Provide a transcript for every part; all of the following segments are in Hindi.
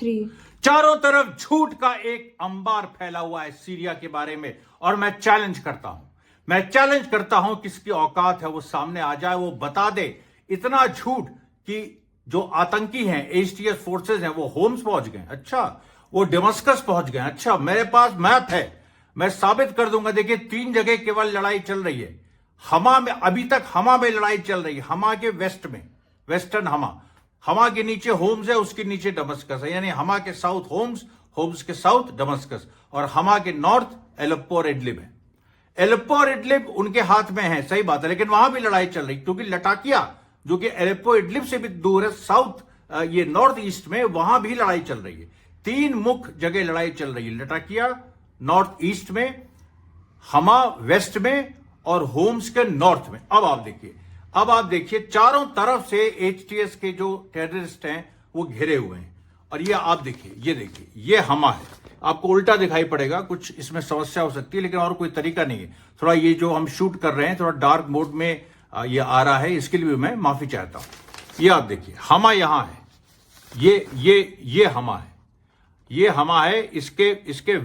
3। चारों तरफ झूठ का एक अंबार फैला हुआ है सीरिया के बारे में, और मैं चैलेंज करता हूं किसकी औकात है वो सामने आ जाए, वो बता दे इतना झूठ कि जो आतंकी हैं, एचटीएस फोर्सेस हैं, वो होम्स पहुंच गए, अच्छा वो डेमस्कस पहुंच गए, अच्छा मेरे पास मैप है, मैं साबित कर दूंगा। देखिए 3 जगह केवल लड़ाई चल रही है। हमा में अभी तक हमा में लड़ाई चल रही है, हमा के वेस्ट में, वेस्टर्न हमा के नीचे होम्स है, उसके नीचे दमस्कस है, यानी हमा के साउथ होम्स के साउथ दमस्कस, और हमा के नॉर्थ एलेप्पो और इडलिब है। एलेप्पो और इडलिब उनके हाथ में है, सही बात है, लेकिन वहां भी लड़ाई चल रही, क्योंकि लटाकिया जो कि एलेप्पो इडलिब से भी दूर है, साउथ ये नॉर्थ ईस्ट में, वहां भी लड़ाई चल रही है। 3 मुख्य जगह लड़ाई चल रही है, लटाकिया नॉर्थ ईस्ट में, हमा वेस्ट में, और होम्स के नॉर्थ में। अब आप देखिए चारों तरफ से एचटीएस के जो टेररिस्ट हैं वो घिरे हुए हैं, और ये आप देखिए, ये हमा है। आपको उल्टा दिखाई पड़ेगा, कुछ इसमें समस्या हो सकती है, लेकिन और कोई तरीका नहीं है। थोड़ा ये जो हम शूट कर रहे हैं थोड़ा डार्क मोड में ये आ रहा है, इसके लिए भी मैं माफी चाहता हूं। ये आप देखिए हमा यहां है, ये हमा है, ये हमा है, इसके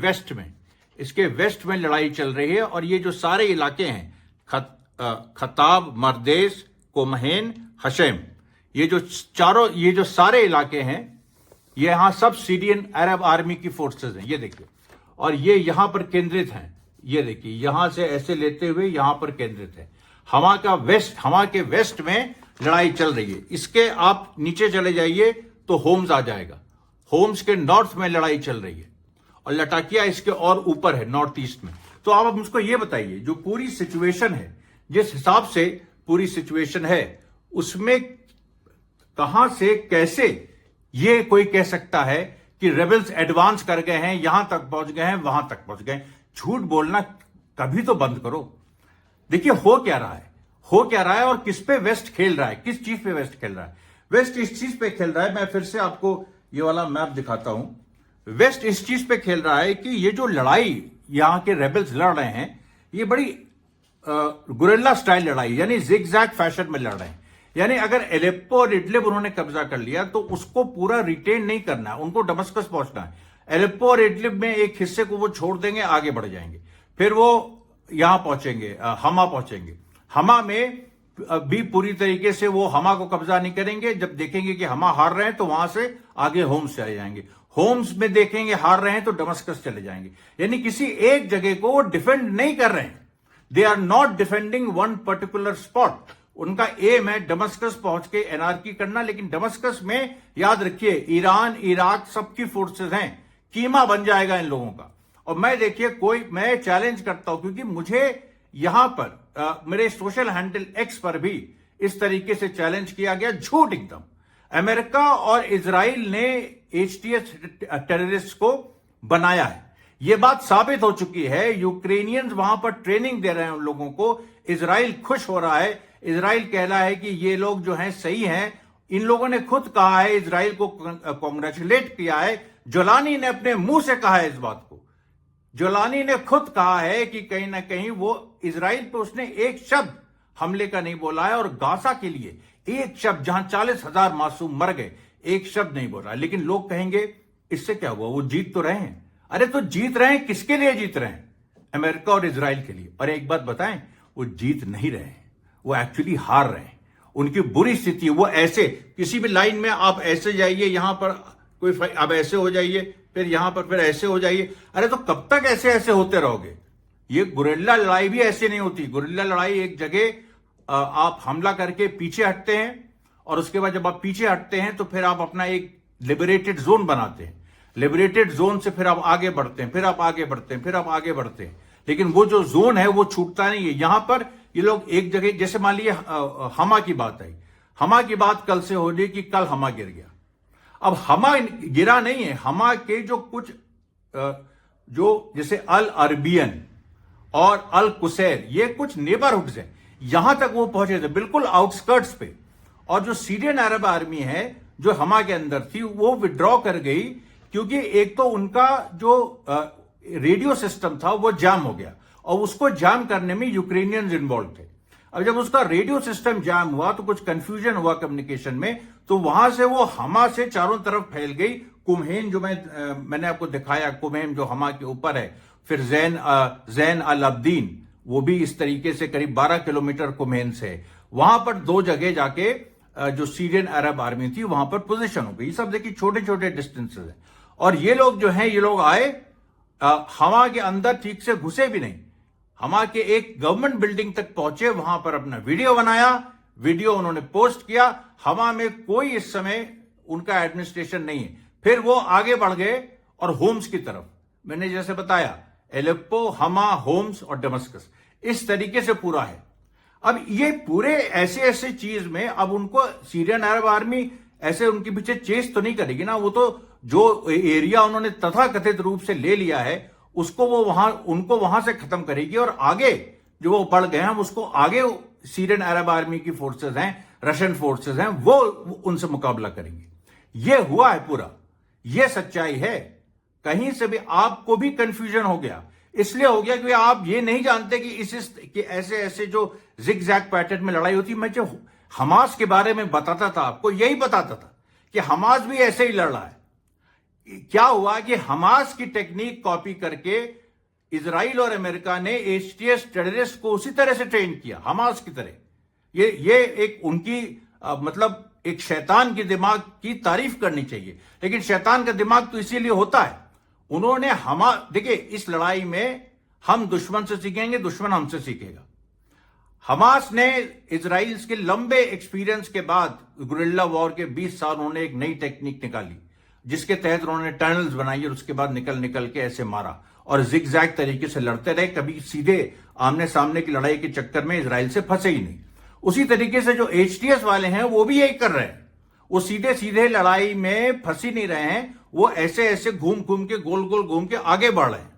वेस्ट में लड़ाई चल रही है। और ये जो सारे इलाके हैं, खताब, मरदेस, कोमहेन, हशेम, ये जो सारे इलाके हैं, ये यहां सब सीरियन अरब आर्मी की फोर्सेस हैं, ये देखिए, और ये यहां पर केंद्रित हैं, ये देखिए यहां से ऐसे लेते हुए यहां पर केंद्रित है। हमा के वेस्ट में लड़ाई चल रही है। इसके आप नीचे चले जाइए तो होम्स आ जाएगा, होम्स के नॉर्थ में लड़ाई चल रही है, और लटाकिया इसके और ऊपर है नॉर्थ ईस्ट में। तो आप मुझको ये बताइए, जो पूरी सिचुएशन है, जिस हिसाब से पूरी सिचुएशन है, उसमें कहां से कैसे ये कोई कह सकता है कि रेबल्स एडवांस कर गए हैं, यहां तक पहुंच गए हैं, वहां तक पहुंच गए। झूठ बोलना कभी तो बंद करो। देखिए हो क्या रहा है और किस पे वेस्ट खेल रहा है, किस चीज पे वेस्ट खेल रहा है। वेस्ट इस चीज पे खेल रहा है, मैं फिर से आपको ये वाला मैप दिखाता हूं। वेस्ट इस चीज पे खेल रहा है कि ये जो लड़ाई यहां के रेबल्स लड़ रहे हैं, ये बड़ी गुरिल्ला स्टाइल लड़ाई, यानी जिगजैग फैशन में लड़ रहे हैं। यानी अगर एलेप्पो और इडलिब उन्होंने कब्जा कर लिया तो उसको पूरा रिटेन नहीं करना है, उनको दमस्कस पहुंचना है। एलेप्पो और इडलिब में एक हिस्से को वो छोड़ देंगे, आगे बढ़ जाएंगे, फिर वो यहां पहुंचेंगे, हमा पहुंचेंगे। हमा में भी पूरी तरीके से वो हमा को कब्जा नहीं करेंगे। जब देखेंगे कि हमा हार रहे हैं तो वहां से आगे होम्स चले जाएंगे, होम्स में देखेंगे हार रहे हैं तो दमस्कस चले जाएंगे। यानी किसी एक जगह को वो डिफेंड नहीं कर रहे हैं, they are not defending one particular spot. उनका एम है दमस्कस पहुंच के एनआरकी करना, लेकिन दमस्कस में याद रखिए ईरान, इराक सबकी फोर्सेस हैं, कीमा बन जाएगा इन लोगों का। और मैं चैलेंज करता हूं, क्योंकि मुझे यहां पर मेरे सोशल हैंडल एक्स पर भी इस तरीके से चैलेंज किया गया, झूठ एकदम। अमेरिका और इजराइल ने एचटीएस टेररिस्ट को बनाया है, यह बात साबित हो चुकी है। यूक्रेनियंस वहां पर ट्रेनिंग दे रहे हैं उन लोगों को, इजराइल खुश हो रहा है, इजराइल कह रहा है कि ये लोग जो हैं सही हैं। इन लोगों ने खुद कहा है, इजराइल को कॉन्ग्रेचुलेट किया है। जोलानी ने अपने मुंह से कहा है इस बात को, जोलानी ने खुद कहा है कि कहीं ना कहीं वो इजराइल पे उसने एक शब्द हमले का नहीं बोला है, और गाजा के लिए एक शब्द, जहां 40,000 मासूम मर गए, एक शब्द नहीं बोल रहा है। लेकिन लोग कहेंगे इससे क्या हुआ, वो जीत तो रहे हैं। अरे तो जीत रहे हैं, किसके लिए जीत रहे हैं? अमेरिका और इजराइल के लिए। और एक बात बताएं, वो जीत नहीं रहे हैं, वो एक्चुअली हार रहे हैं। उनकी बुरी स्थिति, वो ऐसे किसी भी लाइन में आप ऐसे जाइए, यहां पर कोई अब ऐसे हो जाइए, फिर यहां पर फिर ऐसे हो जाइए। अरे तो कब तक ऐसे ऐसे होते रहोगे? ये गुरिल्ला लड़ाई भी ऐसे नहीं होती। गुरिल्ला लड़ाई एक जगह आप हमला करके पीछे हटते हैं, और उसके बाद जब आप पीछे हटते हैं तो फिर आप अपना एक लिबरेटेड जोन बनाते हैं, लिबरेटेड जोन से फिर आप आगे बढ़ते हैं, फिर आप आगे बढ़ते हैं, फिर आप आगे बढ़ते हैं। लेकिन वो जो जोन है वो छूटता नहीं है। यहां पर ये लोग एक जगह, जैसे मान लीजिए हमा की बात आई, हमा की बात कल से हो रही कि कल हमा गिर गया। अब हमा गिरा नहीं है, हमा के जो कुछ जो जैसे अल अरबियन और अल कुसैर, ये कुछ नेबरहुड्स हैं, यहां तक वो पहुंचे थे, बिल्कुल आउटस्कर्ट्स पे। और जो सीरियन अरब आर्मी है जो हमा के अंदर थी, वो विड्रॉ कर गई, क्योंकि एक तो उनका जो रेडियो सिस्टम था वो जाम हो गया, और उसको जाम करने में यूक्रेनियंस इन्वॉल्व थे। अब जब उसका रेडियो सिस्टम जाम हुआ तो कुछ कंफ्यूजन हुआ कम्युनिकेशन में, तो वहां से वो हमा से चारों तरफ फैल गई, कुमहेन जो मैंने आपको दिखाया, कुमहेन जो हमा के ऊपर है, फिर जैन अल अब्दीन, वो भी इस तरीके से करीब 12 किलोमीटर कुमहेन से है। वहां पर 2 जगह जाके जो सीरियन अरब आर्मी थी वहां पर पोजीशन हो गई। ये सब देखिए छोटे छोटे डिस्टेंसेस है। और ये लोग जो हैं, ये लोग आए हमा के अंदर ठीक से घुसे भी नहीं, हमा के एक गवर्नमेंट बिल्डिंग तक पहुंचे, वहां पर अपना वीडियो बनाया, वीडियो उन्होंने पोस्ट किया। हमा में कोई इस समय उनका एडमिनिस्ट्रेशन नहीं है। फिर वो आगे बढ़ गए और होम्स की तरफ, मैंने जैसे बताया एलेप्पो, हमा, होम्स और दमस्कस, इस तरीके से पूरा है। अब ये पूरे ऐसे ऐसे चीज में अब उनको सीरियन अरब आर्मी ऐसे उनके पीछे चेस तो नहीं करेगी ना। वो तो जो एरिया उन्होंने तथाकथित रूप से ले लिया है उसको वो उनको वहां से खत्म करेगी, और आगे जो वो बढ़ गए हैं उसको आगे सीरियन अरब आर्मी की फोर्सेस हैं, रशियन फोर्सेस हैं, वो उनसे मुकाबला करेंगे। ये हुआ है पूरा, ये सच्चाई है। कहीं से भी आपको भी कंफ्यूजन हो गया, इसलिए हो गया कि आप ये नहीं जानते कि ऐसे ऐसे जो जिग-जैग पैटर्न में लड़ाई होती। मैं जो हमास के बारे में बताता था आपको, यही बताता था कि हमास भी ऐसे ही लड़ रहा है। क्या हुआ कि हमास की टेक्निक कॉपी करके इजराइल और अमेरिका ने एचटीएस टेररिस्ट को उसी तरह से ट्रेन किया, हमास की तरह। ये एक उनकी मतलब एक शैतान के दिमाग की तारीफ करनी चाहिए, लेकिन शैतान का दिमाग तो इसीलिए होता है। उन्होंने देखिए, इस लड़ाई में हम दुश्मन से सीखेंगे, दुश्मन हमसे सीखेगा। हमास ने इजराइल के लंबे एक्सपीरियंस के बाद गुरिल्ला वॉर के 20 साल उन्होंने एक नई टेक्निक निकाली, जिसके तहत उन्होंने टनल्स बनाई और उसके बाद निकल के ऐसे मारा और जिग-जैग तरीके से लड़ते रहे। कभी सीधे आमने सामने की लड़ाई के चक्कर में इजराइल से फंसे ही नहीं। उसी तरीके से जो एचटीएस वाले हैं वो भी यही कर रहे हैं। वो सीधे सीधे लड़ाई में फंस ही नहीं रहे हैं, वो ऐसे ऐसे घूम घूम के गोल गोल घूम के आगे बढ़ रहे हैं।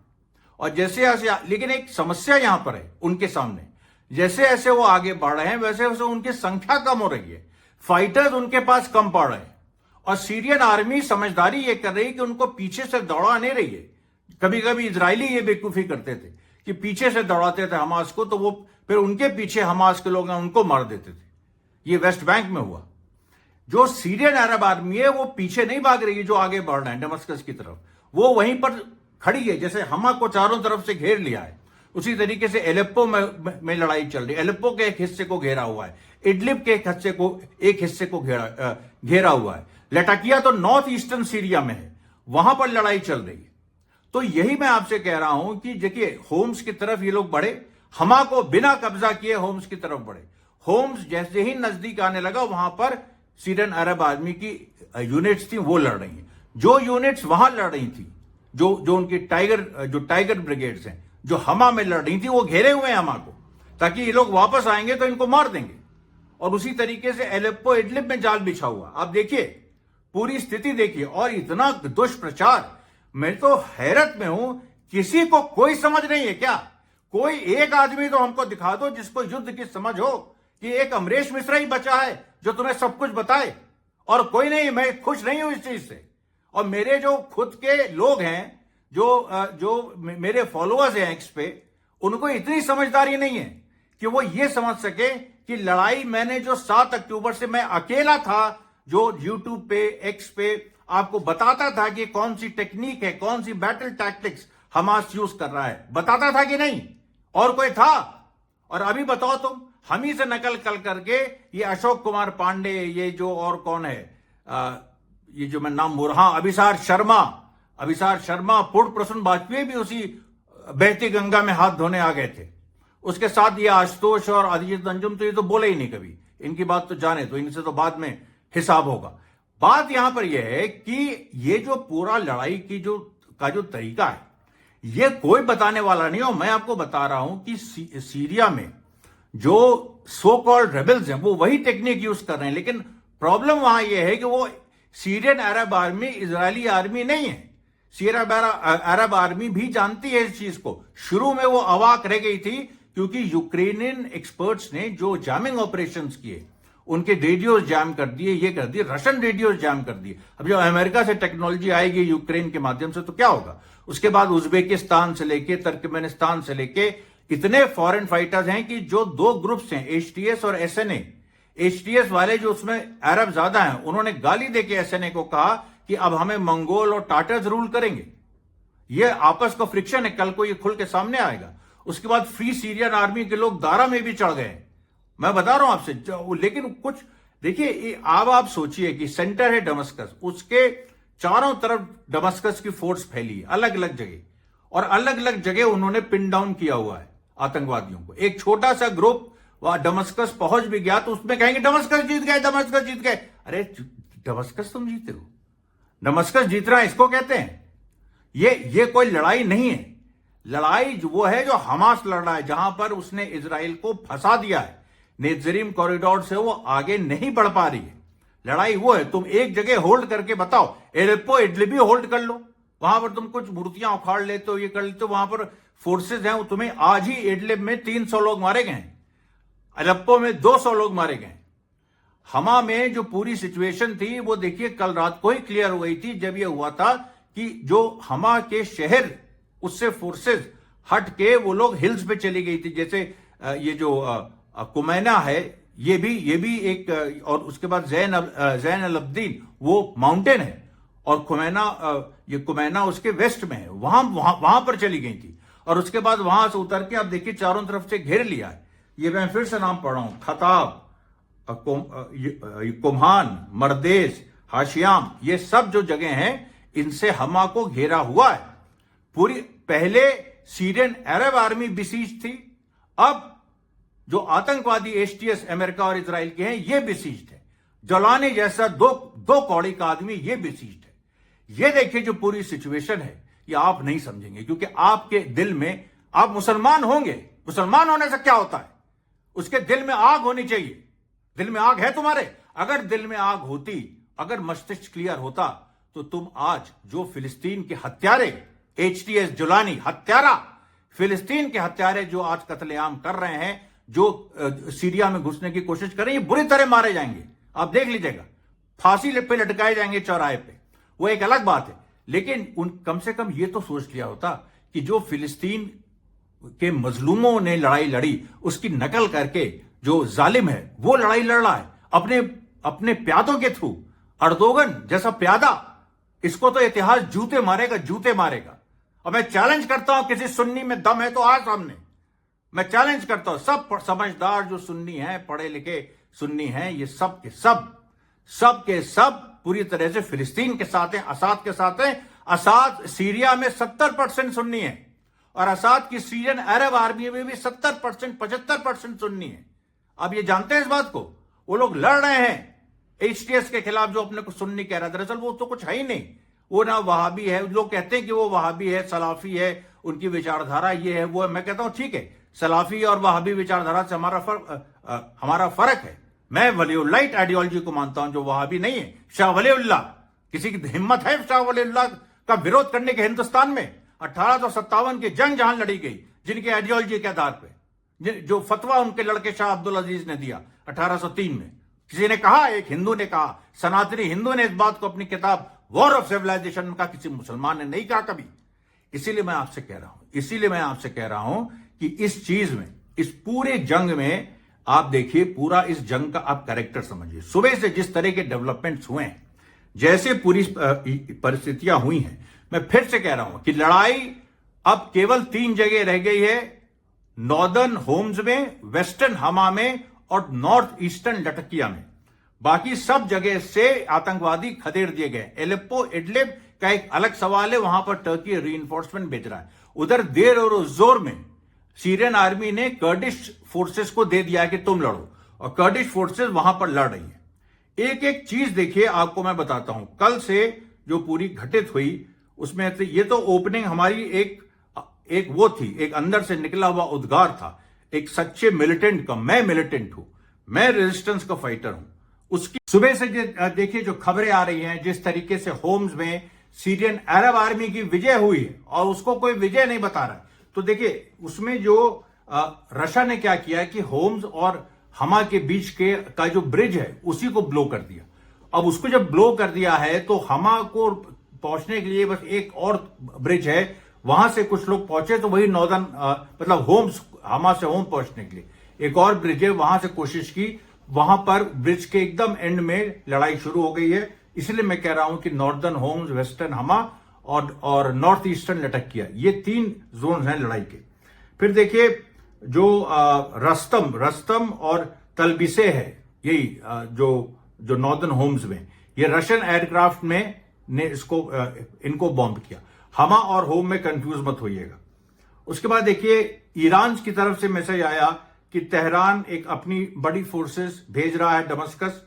और जैसे ऐसे, लेकिन एक समस्या यहां पर है उनके सामने, जैसे ऐसे वो आगे बढ़ रहे हैं वैसे वैसे उनकी संख्या कम हो रही है, फाइटर्स उनके पास कम पड़ रहे हैं। और सीरियन आर्मी समझदारी ये कर रही है कि उनको पीछे से दौड़ा नहीं रही है। कभी कभी इजरायली ये बेवकूफी करते थे कि पीछे से दौड़ाते थे हमास को, तो वो फिर उनके पीछे हमास के लोग हैं उनको मार देते थे। ये वेस्ट बैंक में हुआ। जो सीरियन अरब आर्मी है वो पीछे नहीं भाग रही है, जो आगे बढ़ रहे हैं दमस्कस की तरफ, वो वहीं पर खड़ी है। जैसे हमा को चारों तरफ से घेर लिया है, उसी तरीके से एलेप्पो में लड़ाई चल रही है। एलेप्पो के एक हिस्से को घेरा हुआ है, इडलिब के एक हिस्से को घेरा हुआ है। लटाकिया तो नॉर्थ ईस्टर्न सीरिया में है, वहां पर लड़ाई चल रही है। तो यही मैं आपसे कह रहा हूं कि देखिए, होम्स की तरफ ये लोग बढ़े, हमा को बिना कब्जा किए होम्स की तरफ बढ़े। होम्स जैसे ही नजदीक आने लगा, वहां पर सीरियन अरब आर्मी की यूनिट्स थी वो लड़ रही हैं। जो यूनिट्स वहां लड़ रही थी, जो उनकी टाइगर ब्रिगेड्स हैं, जो हमा में लड़ रही थी, वो घेरे हुए हैं हमा को, ताकि ये लोग वापस आएंगे तो इनको मार देंगे। और उसी तरीके से एलेप्पो इडलिब में जाल बिछा हुआ। आप देखिए पूरी स्थिति देखिए, और इतना दुष्प्रचार, मैं तो हैरत में हूं। किसी को कोई समझ नहीं है क्या? कोई एक आदमी तो हमको दिखा दो जिसको युद्ध की समझ हो, कि एक अमरीश मिश्रा ही बचा है जो तुम्हें सब कुछ बताए, और कोई नहीं। मैं खुश नहीं हूं इस चीज से। और मेरे जो खुद के लोग हैं, जो मेरे फॉलोअर्स हैं एक्स पे, उनको इतनी समझदारी नहीं है कि वो ये समझ सके कि लड़ाई मैंने जो 7 अक्टूबर से मैं अकेला था, जो यूट्यूब पे, एक्स पे आपको बताता था कि कौन सी टेक्निक है, कौन सी बैटल टैक्टिक्स हमास यूज कर रहा है, बताता था कि नहीं? और कोई था? और अभी बताओ तुम, हम ही से नकल करके ये अशोक कुमार पांडे, ये जो और कौन है, ये जो मैं नाम बोल रहा, अभिसार शर्मा, पूर्व प्रसून वाजपेयी भी उसी बहती गंगा में हाथ धोने आ गए थे। उसके साथ ये आशुतोष और अजीत अंजुम, तो ये तो बोले ही नहीं कभी, इनकी बात तो जाने दो, इनसे तो बाद में हिसाब होगा। बात यहां पर यह है कि ये जो पूरा लड़ाई की जो तरीका है, ये कोई बताने वाला नहीं। और मैं आपको बता रहा हूं कि सीरिया में जो सो कॉल्ड रेबल्स हैं वो वही टेक्निक यूज कर रहे हैं, लेकिन प्रॉब्लम वहां यह है कि वो सीरियन अरब आर्मी इजरायली आर्मी नहीं है। सीरियन अरब आर्मी भी जानती है इस चीज को। शुरू में वो अवाक रह गई थी, क्योंकि यूक्रेनियन एक्सपर्ट्स ने जो जैमिंग ऑपरेशंस किए, उनके रेडियोज जैम कर दिए, ये कर दिए, रशियन रेडियोज जैम कर दिए। अब जब अमेरिका से टेक्नोलॉजी आएगी यूक्रेन के माध्यम से तो क्या होगा? उसके बाद उज्बेकिस्तान से लेके तुर्कमेनिस्तान से लेके इतने फॉरेन फाइटर्स हैं कि जो 2 ग्रुप्स हैं, एचटीएस और एसएनए। एचटीएस वाले जो उसमें अरब ज्यादा हैं, उन्होंने गाली देके एसएनए को कहा कि अब हमें मंगोल और टाटर्स रूल करेंगे। ये आपस का फ्रिक्शन है, कल को ये खुल के सामने आएगा। उसके बाद फ्री सीरियन आर्मी के लोग दारा में भी चढ़ गए, मैं बता रहा हूं आपसे। लेकिन कुछ देखिए, अब आप सोचिए कि सेंटर है दमिश्क, उसके चारों तरफ दमिश्क की फोर्स फैली है अलग अलग जगह, और अलग अलग जगह उन्होंने पिन डाउन किया हुआ है आतंकवादियों को। एक छोटा सा ग्रुप वहां दमिश्क पहुंच भी गया तो उसमें कहेंगे दमिश्क जीत गए, दमिश्क जीत गए। अरे दमिश्क तुम जीते हो, दमिश्क जीतना इसको कहते हैं? ये कोई लड़ाई नहीं है। लड़ाई वो है जो हमास लड़ रहा है, जहां पर उसने इजराइल को फंसा दिया है। नेत्जरीम कॉरिडोर से वो आगे नहीं बढ़ पा रही है। लड़ाई वो है, तुम एक जगह होल्ड करके बताओ, एलेप्पो इडलिब होल्ड कर लो, वहां पर तुम कुछ मूर्तियां उखाड़ लेते हो, ये कर लेते हो, वहां पर फोर्सेज हैं। तुम्हें आज ही इडलिब में 300 लोग मारे गए, अलेप्पो में 200 लोग मारे गए। हमा में जो पूरी सिचुएशन थी वो देखिए कल रात को ही क्लियर हो गई थी, जब ये हुआ था कि जो हमा के शहर उससे फोर्सेज हट के वो लोग हिल्स पे चली गई थी। जैसे ये जो कुमैना है, ये भी एक, और उसके बाद जैन अल अब्दीन वो माउंटेन है, और कुमैना उसके वेस्ट में है, वहां पर चली गई थी। और उसके बाद वहां से उतर के अब देखिए चारों तरफ से घेर लिया है। ये मैं फिर से नाम पढ़ रहा हूं, खताब, कुम्हान, मरदेश, हाशियाम, ये सब जो जगह हैं इनसे हमा को घेरा हुआ है। पूरी पहले सीरियन अरब आर्मी बिसीज थी, अब जो आतंकवादी एचटीएस अमेरिका और इजराइल के हैं ये बिसीज है। जलाने जैसा दो कौड़ी का आदमी ये बिसीज है। ये देखिए जो पूरी सिचुएशन है ये आप नहीं समझेंगे, क्योंकि आपके दिल में, आप मुसलमान होंगे, मुसलमान होने से क्या होता है, उसके दिल में आग होनी चाहिए। दिल में आग है तुम्हारे? अगर दिल में आग होती, अगर मस्तिष्क क्लियर होता, तो तुम आज जो फिलिस्तीन के हत्यारे, एचटीएस जुलानी हत्यारा, फिलिस्तीन के हत्यारे जो आज कत्लेआम कर रहे हैं, जो सीरिया में घुसने की कोशिश कर रहे हैं, ये बुरी तरह मारे जाएंगे। आप देख लीजिएगा, फांसी पे लटकाए जाएंगे चौराहे पे, वो एक अलग बात है। लेकिन कम से कम ये तो सोच लिया होता कि जो फिलिस्तीन के मजलूमों ने लड़ाई लड़ी, उसकी नकल करके जो जालिम है वो लड़ाई लड़ रहा है अपने प्यादों के थ्रू। अर्दोगन जैसा प्यादा, इसको तो इतिहास जूते मारेगा। और मैं चैलेंज करता हूं, किसी सुन्नी में दम है तो आ सामने, मैं चैलेंज करता हूं। सब समझदार जो सुन्नी हैं, पढ़े लिखे सुन्नी हैं, ये सब के सब पूरी तरह से फिलिस्तीन के साथ हैं, असाद के साथ हैं। असाद सीरिया में 70% सुन्नी है, और असाद की सीरियन अरब आर्मी में भी 70%, 75% सुन्नी है। अब ये जानते हैं इस बात को, वो लोग लड़ रहे हैं एचटीएस के खिलाफ, जो अपने को सुन्नी कह रहा है, दरअसल वो तो कुछ है ही नहीं। वो ना वहाबी है, लोग कहते हैं कि वो वहाबी है, सलाफी है, उनकी विचारधारा ये है वो है। मैं कहता हूं ठीक है, सलाफी और वहाबी विचारधारा से हमारा फर्क है। मैं वलीउल्लाह आइडियोलॉजी को मानता हूं, जो वहाबी नहीं है। शाह वलीउल्लाह, किसी की हिम्मत है शाह वलीउल्लाह का विरोध करने के? हिंदुस्तान में 1857 की जंग जहां लड़ी गई, जिनके आइडियोलॉजी के आधार पर, जो फतवा उनके लड़के शाह अब्दुल अजीज ने दिया 1803 में, किसी ने कहा, एक हिंदू ने कहा, सनातनी हिंदू ने इस बात को अपनी किताब वॉर ऑफ सिविलाइजेशन में कहा, किसी मुसलमान ने नहीं कहा कभी। इसीलिए मैं आपसे कह रहा हूं कि इस चीज में, इस पूरे जंग में आप देखिए, पूरा इस जंग का आप कैरेक्टर समझिए। सुबह से जिस तरह के डेवलपमेंट्स हुए हैं, जैसे पूरी परिस्थितियां हुई हैं, मैं फिर से कह रहा हूं कि लड़ाई अब केवल 3 जगह रह गई है, नॉर्दर्न होम्स में, वेस्टर्न हमा में, और नॉर्थ ईस्टर्न लटकिया में। बाकी सब जगह से आतंकवादी खदेड़ दिए गए। एलेप्पो इडलिब का एक अलग सवाल है, वहां पर टर्की रीइंफोर्समेंट भेज रहा है। उधर देर और जोर में सीरियन आर्मी ने कर्डिश फोर्सेस को दे दिया कि तुम लड़ो, और कर्डिश फोर्सेस वहां पर लड़ रही है। एक एक चीज देखिए, आपको मैं बताता हूं। कल से जो पूरी घटित हुई, उसमें ये तो ओपनिंग हमारी एक वो थी, एक अंदर से निकला हुआ उद्गार था, एक सच्चे मिलिटेंट का। मैं मिलिटेंट हूं, मैं रेजिस्टेंस का फाइटर हूं। उसकी सुबह से देखिए जो खबरें आ रही हैं, जिस तरीके से होम्स में सीरियन अरब आर्मी की विजय हुई है, और उसको कोई विजय नहीं बता रहा है। तो देखिए उसमें जो रशिया ने क्या किया है कि होम्स और हमा के बीच का जो ब्रिज है उसी को ब्लो कर दिया। अब उसको जब ब्लो कर दिया है तो हमा को पहुंचने के लिए बस एक और ब्रिज है, वहां से कुछ लोग पहुंचे, तो वही नॉर्दर्न मतलब होम्स, हमा से होम पहुंचने के लिए एक और ब्रिज है, वहां से कोशिश की। वहां पर ब्रिज के एकदम एंड में लड़ाई शुरू हो गई है। इसलिए मैं कह रहा हूं कि नॉर्दर्न होम्स, वेस्टर्न हमा और नॉर्थ ईस्टर्न लटकिया, ये 3 जोन हैं लड़ाई के। फिर देखिए जो रस्तम और तलबिसे है, यही जो नॉर्दर्न होम्स में, ये रशियन एयरक्राफ्ट में ने इनको बॉम्ब किया। हमा और होम में कंफ्यूज मत होइएगा। उसके बाद देखिए ईरान की तरफ से मैसेज आया कि तेहरान एक अपनी बड़ी फोर्सेस भेज रहा है दमस्कस,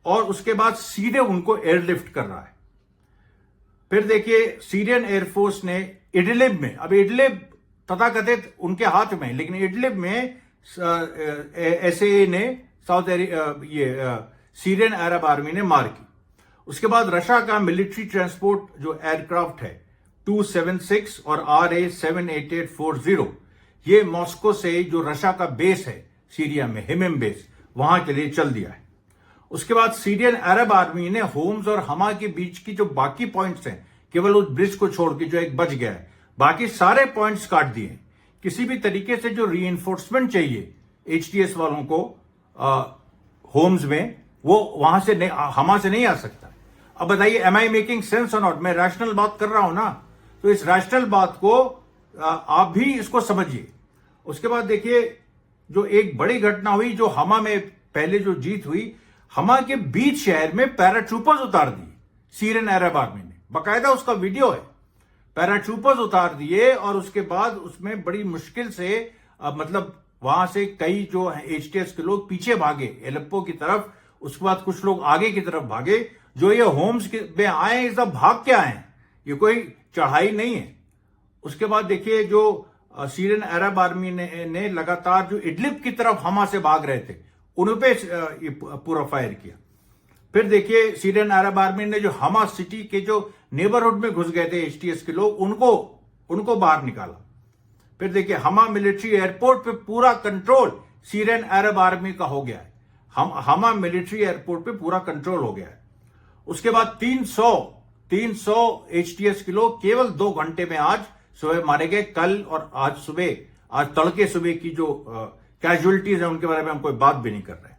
और उसके बाद सीधे उनको एयरलिफ्ट कर रहा है। फिर देखिए सीरियन एयरफोर्स ने इडलिब में, अब इडलिब तथाकथित उनके हाथ में, लेकिन इडलिब में एसए ने सीरियन अरब आर्मी ने मार की। उसके बाद रशिया का मिलिट्री ट्रांसपोर्ट जो एयरक्राफ्ट है 276 और RA-78840, ये मॉस्को से जो रशिया का बेस है सीरिया में, हिमिम बेस, वहां के लिए चल दिया है। उसके बाद सीरियन अरब आर्मी ने होम्स और हमा के बीच की जो बाकी पॉइंट्स हैं, केवल उस ब्रिज को छोड़ के जो एक बच गया है, बाकी सारे पॉइंट्स काट दिए। किसी भी तरीके से जो रीइंफोर्समेंट चाहिए HTS वालों को होम्स में, वो वहां से नहीं, हमा से नहीं आ सकता। अब बताइए, एम आई मेकिंग सेंस और नॉट? मैं रैशनल बात कर रहा हूं ना, तो इस रैशनल बात को आप भी इसको समझिए। उसके बाद देखिए जो एक बड़ी घटना हुई, जो हमा में पहले जो जीत हुई, हमा के बीच शहर में पैराट्रूपर्स उतार दिए सीरियन अरब आर्मी ने, बाकायदा उसका वीडियो है। पैराट्रूपर्स उतार दिए और उसके बाद उसमें बड़ी मुश्किल से मतलब वहां से कई जो HTS के लोग पीछे भागे एलेप्पो की तरफ, उसके बाद कुछ लोग आगे की तरफ भागे। जो ये होम्स में आए ये सब भाग के आए हैं, ये कोई चढ़ाई नहीं है। उसके बाद देखिए जो सीरियन अरब आर्मी ने लगातार जो इडलिब की तरफ हमा से भाग रहे थे, उन पे पूरा फायर किया। फिर देखिए सीरियन अरब आर्मी ने जो हमा सिटी के जो नेबरहुड में घुस गए थे HTS के लोग, उनको बाहर निकाला। फिर देखिए हमा मिलिट्री एयरपोर्ट पे पूरा कंट्रोल सीरियन अरब आर्मी का हो गया है। हमा मिलिट्री एयरपोर्ट पे पूरा कंट्रोल हो गया है। उसके बाद 300 HTS के लोग केवल 2 घंटे में आज सुबह मारे गए। कल और आज तड़के सुबह की जो कैजुअलिटीज है उनके बारे में हम कोई बात भी नहीं कर रहे।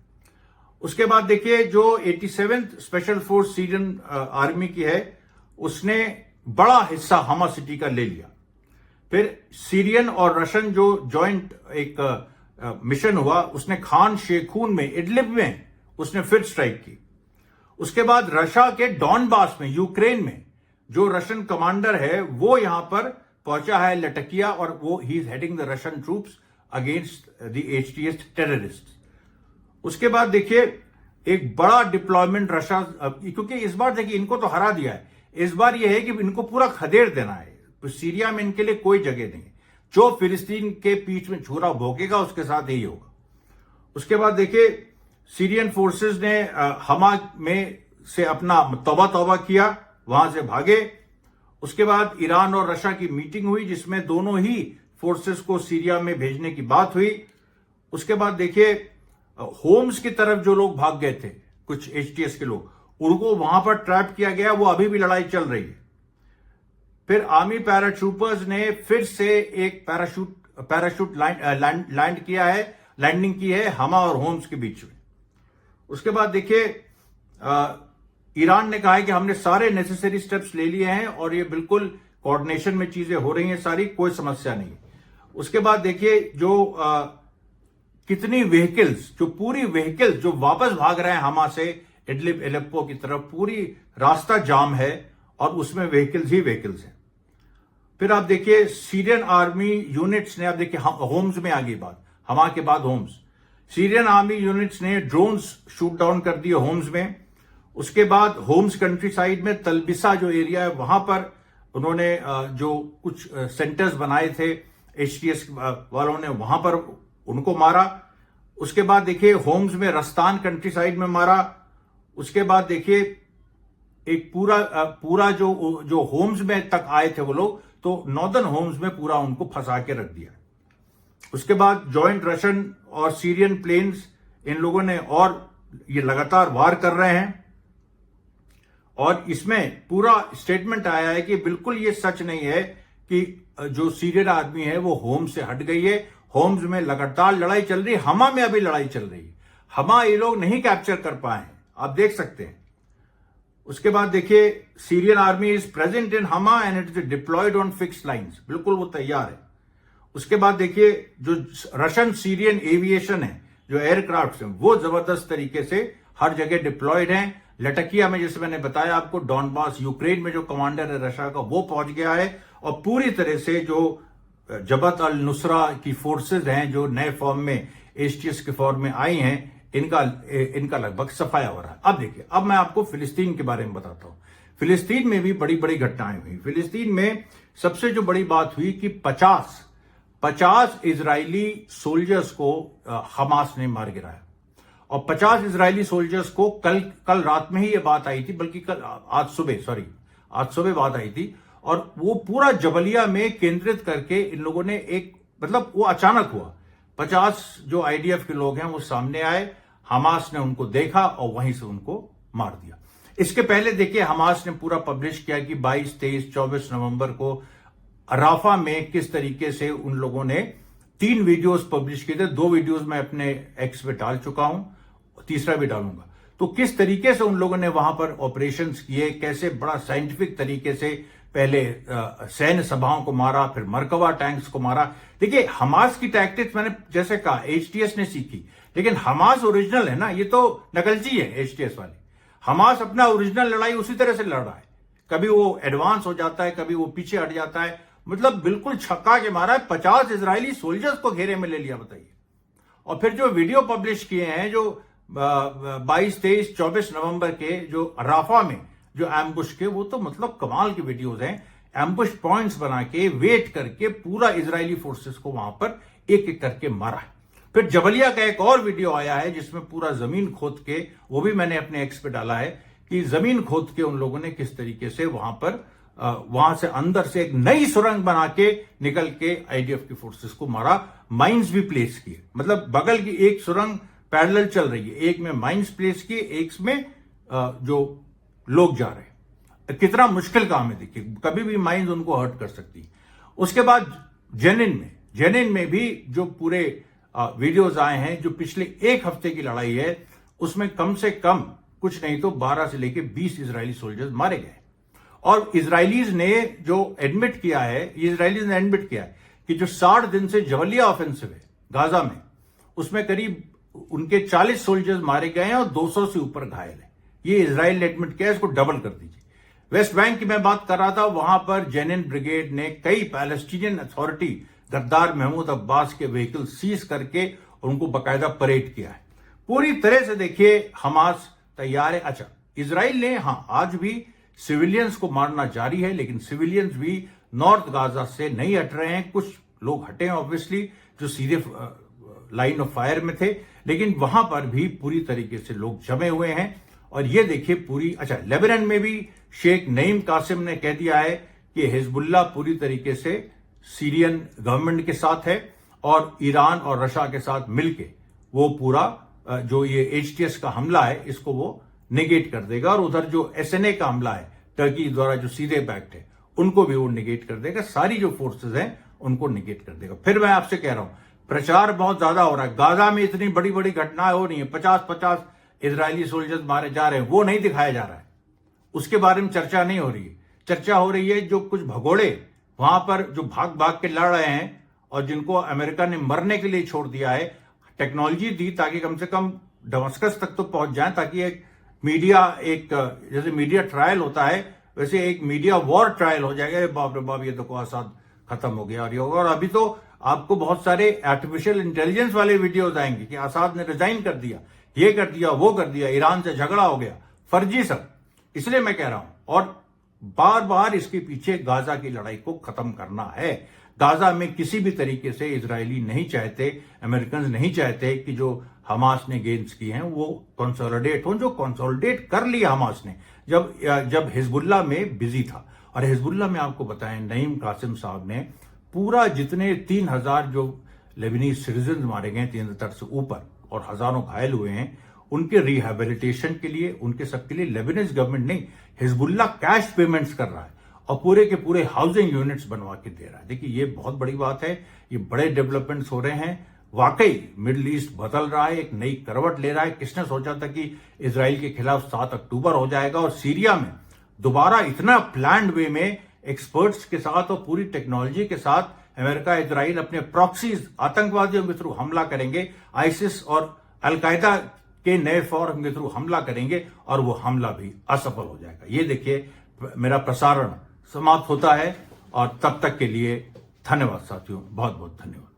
उसके बाद देखिए जो 87th special force Syrian army की है, उसने बड़ा हिस्सा हमा सिटी का ले लिया। फिर सीरियन और रशियन जो जॉइंट एक मिशन हुआ, उसने खान शेखून में, इडलिब में उसने फिर स्ट्राइक की। उसके बाद रशिया के डॉनबास में, यूक्रेन में, जो रशियन कमांडर है वो यहां पर पहुंचा है लटकिया, और वो he is heading the Russian troops against the HTS terrorist. उसके बाद देखिए एक बड़ा डिप्लॉयमेंट रशिया, क्योंकि इस बार देखिए इनको तो हरा दिया है, इस बार यह है कि इनको पूरा खदेड़ देना है। तो सीरिया में इनके लिए कोई जगह नहीं है। जो फिलिस्तीन के बीच में छुरा भोगेगा उसके साथ यही होगा। उसके बाद देखिए सीरियन फोर्सेस ने हमा में से अपना तौबा किया, वहां से भागे। उसके बाद ईरान और रशिया की मीटिंग हुई, जिसमें दोनों ही फोर्सेस को सीरिया में भेजने की बात हुई। उसके बाद देखिए होम्स की तरफ जो लोग भाग गए थे, कुछ HTS के लोग, उनको वहां पर ट्रैप किया गया, वो अभी भी लड़ाई चल रही है। फिर आर्मी पैराट्रूपर्स ने फिर से एक पैराशूट लैंडिंग की है हमा और होम्स के बीच में। उसके बाद देखिए ईरान ने कहा है कि हमने सारे नेसेसरी स्टेप्स ले लिए हैं और ये बिल्कुल कोऑर्डिनेशन में चीजें हो रही हैं, सारी कोई समस्या नहीं है। उसके बाद देखिए जो कितनी व्हीकल्स, जो पूरी व्हीकल्स जो वापस भाग रहे हैं हमा से इडलिब एलेप्पो की तरफ, पूरी रास्ता जाम है और उसमें व्हीकल्स ही व्हीकल्स हैं। फिर आप देखिए सीरियन आर्मी यूनिट्स ने, आप देखिए होम्स में आ गई बात, हमा के बाद होम्स, सीरियन आर्मी यूनिट्स ने ड्रोन्स शूट डाउन कर दिए होम्स में। उसके बाद होम्स कंट्री साइड में तलबिसा जो एरिया है, वहां पर उन्होंने जो कुछ सेंटर्स बनाए थे HTS वालों ने, वहां पर उनको मारा। उसके बाद देखिए होम्स में रस्तान कंट्री साइड में मारा। उसके बाद देखिए एक पूरा जो होम्स में तक आए थे वो लोग, तो नॉर्दर्न होम्स में पूरा उनको फंसा के रख दिया। उसके बाद जॉइंट रशियन और सीरियन प्लेन्स, इन लोगों ने, और ये लगातार वार कर रहे हैं। और इसमें पूरा स्टेटमेंट आया है कि बिल्कुल ये सच नहीं है कि जो सीरियन आर्मी है वो होम्स से हट गई है। होम्स में लगातार लड़ाई चल रही है, हमा में अभी लड़ाई चल रही है। हमा ये लोग नहीं कैप्चर कर पाए हैं, आप देख सकते हैं। उसके बाद देखिए, Syrian army is present in Hama and it is deployed on fixed lines, बिल्कुल वो तैयार है। उसके बाद देखिए, जो रशियन सीरियन एविएशन है, जो एयरक्राफ्ट हैं, वो जबरदस्त तरीके से हर जगह डिप्लॉयड हैं। लटकिया में, जैसे मैंने बताया आपको, डॉनबास यूक्रेन में जो कमांडर है रशिया का, वो पहुंच गया है। और पूरी तरह से जो जबत अल नुसरा की फोर्सेज हैं, जो नए फॉर्म में एचटीएस के फॉर्म में आई हैं, इनका लगभग सफाया हो रहा है। अब देखिए, अब मैं आपको फिलिस्तीन के बारे में बताता हूं। फिलिस्तीन में भी बड़ी बड़ी घटनाएं हुई। फिलिस्तीन में सबसे जो बड़ी बात हुई कि 50 इजरायली सोल्जर्स को हमास ने मार गिराया। और 50 इजरायली सोल्जर्स को कल रात में ही ये बात आई थी, बल्कि आज सुबह बात आई थी। और वो पूरा जबलिया में केंद्रित करके इन लोगों ने मतलब वो अचानक हुआ। 50 जो आईडीएफ के लोग हैं वो सामने आए, हमास ने उनको देखा और वहीं से उनको मार दिया। इसके पहले देखिए, हमास ने पूरा पब्लिश किया कि 22, 23, 24 नवंबर को राफा में किस तरीके से उन लोगों ने 3 वीडियोस पब्लिश किए थे। 2 वीडियोस मैं अपने एक्स पे डाल चुका हूं, तीसरा भी डालूंगा। तो किस तरीके से उन लोगों ने वहां पर ऑपरेशंस किए, कैसे बड़ा साइंटिफिक तरीके से पहले सैन्य सभाओं को मारा, फिर मरकवा टैंक्स को मारा। देखिए, हमास की टैक्टिक्स मैंने जैसे कहा एचटीएस ने सीखी, लेकिन हमास ओरिजिनल है ना, ये तो नकलची है एचटीएस वाली। हमास अपना ओरिजिनल लड़ाई उसी तरह से लड़ रहा है। कभी वो एडवांस हो जाता है, कभी वो पीछे हट जाता है। मतलब बिल्कुल छक्का के मारा है, 50 इजरायली सोल्जर्स को घेरे में ले लिया, बताइए। और फिर जो वीडियो पब्लिश किए हैं, जो 22, 23, 24 नवंबर के जो राफा में जो एम्बुश के, वो तो मतलब कमाल की वीडियोस हैं। एम्बुश पॉइंट्स बना के, वेट करके पूरा इजरायली फोर्सेस को वहां पर एक एक करके मारा है। फिर जबलिया का एक और वीडियो आया है जिसमें पूरा जमीन खोद के, वो भी मैंने अपने एक्स पे डाला है, कि जमीन खोद के उन लोगों ने किस तरीके से वहां से अंदर से एक नई सुरंग बना के निकल के आईडीएफ की फोर्सेस को मारा। माइंस भी प्लेस किए, मतलब बगल की एक सुरंग पैरेलल चल रही है, एक में माइंस प्लेस किए, एक में जो लोग जा रहे हैं। कितना मुश्किल काम है, देखिए, कभी भी माइंस उनको हर्ट कर सकती है। उसके बाद जेनिन में भी जो पूरे वीडियोस आए हैं, जो पिछले एक हफ्ते की लड़ाई है, उसमें कम से कम कुछ नहीं तो 12 से लेकर 20 इजरायली सोल्जर्स मारे गए। और इजरायलीज ने एडमिट किया है कि जो 60 दिन से जबलिया ऑफेंसिव है गाजा में, उसमें करीब उनके 40 सोल्जर्स मारे गए हैं और 200 से ऊपर घायल है। ये इजराइल ने एडमिट किया, इसको डबल कर दीजिए। वेस्ट बैंक की मैं बात कर रहा था, वहां पर जेनिन ब्रिगेड ने कई पैलेस्टीनियन अथॉरिटी गद्दार महमूद अब्बास के व्हीकल सीज करके उनको बकायदा परेड किया है। पूरी तरह से देखिए, हमास तैयार है। अच्छा, इजराइल ने आज भी सिविलियंस को मारना जारी है, लेकिन सिविलियंस भी नॉर्थ गाजा से नहीं हट रहे हैं। कुछ लोग हटे हैं ऑब्वियसली, जो सीधे लाइन ऑफ फायर में थे, लेकिन वहां पर भी पूरी तरीके से लोग जमे हुए हैं। और ये देखिए लेबनान में भी शेख नईम कासिम ने कह दिया है कि हिजबुल्लाह पूरी तरीके से सीरियन गवर्नमेंट के साथ है और ईरान और रशिया के साथ मिलके वो पूरा जो ये एचटीएस का हमला है, इसको वो नेगेट कर देगा। और उधर जो एसएनए का हमला है टर्की द्वारा, जो सीधे बैक्ट है, उनको भी वो नेगेट कर देगा। सारी जो फोर्सेस हैं उनको नेगेट कर देगा। फिर मैं आपसे कह रहा हूं, प्रचार बहुत ज्यादा हो रहा है। गाजा में इतनी बड़ी बड़ी घटनाएं हो रही है, 50-50 इजरायली सोल्जर्स मारे जा रहे हैं, वो नहीं दिखाया जा रहा है, उसके बारे में चर्चा नहीं हो रही है। चर्चा हो रही है जो कुछ भगोड़े वहां पर जो भाग भाग के लड़ रहे हैं और जिनको अमेरिका ने मरने के लिए छोड़ दिया है, टेक्नोलॉजी दी ताकि कम से कम दमस्कस तक तो पहुंच जाए, ताकि एक जैसे मीडिया ट्रायल होता है वैसे एक मीडिया वॉर ट्रायल हो जाएगा। बाप रे बाप, ये तो आसाद खत्म हो गया और अभी तो आपको बहुत सारे आर्टिफिशियल इंटेलिजेंस वाले वीडियोस आएंगे कि आसाद ने रिजाइन कर दिया, ये कर दिया, वो कर दिया, ईरान से झगड़ा हो गया, फर्जी सब। इसलिए मैं कह रहा हूं, और बार बार इसके पीछे गाजा की लड़ाई को खत्म करना है। गाजा में किसी भी तरीके से इजरायली नहीं चाहते, अमेरिकन नहीं चाहते कि जो हमास ने गेन्स की हैं वो कंसोलिडेट हो, जो कंसोलिडेट कर लिया हमास ने जब हिजबुल्लाह में बिजी था। और हिजबुल्लाह में आपको बताएं, नईम कासिम साहब ने पूरा जितने 3000 जो लेबनीज सिटीजन मारे गए 3,000 से ऊपर और हजारों घायल हुए हैं, उनके रिहेबिलिटेशन के लिए, उनके सबके लिए लेबनीज गवर्नमेंट नहीं, हिजबुल्लाह कैश पेमेंट्स कर रहा है और पूरे के पूरे हाउसिंग यूनिट्स बनवा के दे रहा है। देखिए, ये बहुत बड़ी बात है, ये बड़े डेवलपमेंट्स हो रहे हैं। वाकई मिडिल ईस्ट बदल रहा है, एक नई करवट ले रहा है। किसने सोचा था कि इजराइल के खिलाफ 7 अक्टूबर हो जाएगा और सीरिया में दोबारा इतना प्लान्ड वे में एक्सपर्ट्स के साथ और पूरी टेक्नोलॉजी के साथ अमेरिका इजराइल अपने प्रॉक्सीज आतंकवादियों के थ्रू हमला करेंगे, आईसिस और अलकायदा के नए फॉर्म के थ्रू हमला करेंगे और वो हमला भी असफल हो जाएगा। ये देखिए, मेरा प्रसारण समाप्त होता है और तब तक के लिए धन्यवाद साथियों, बहुत बहुत धन्यवाद।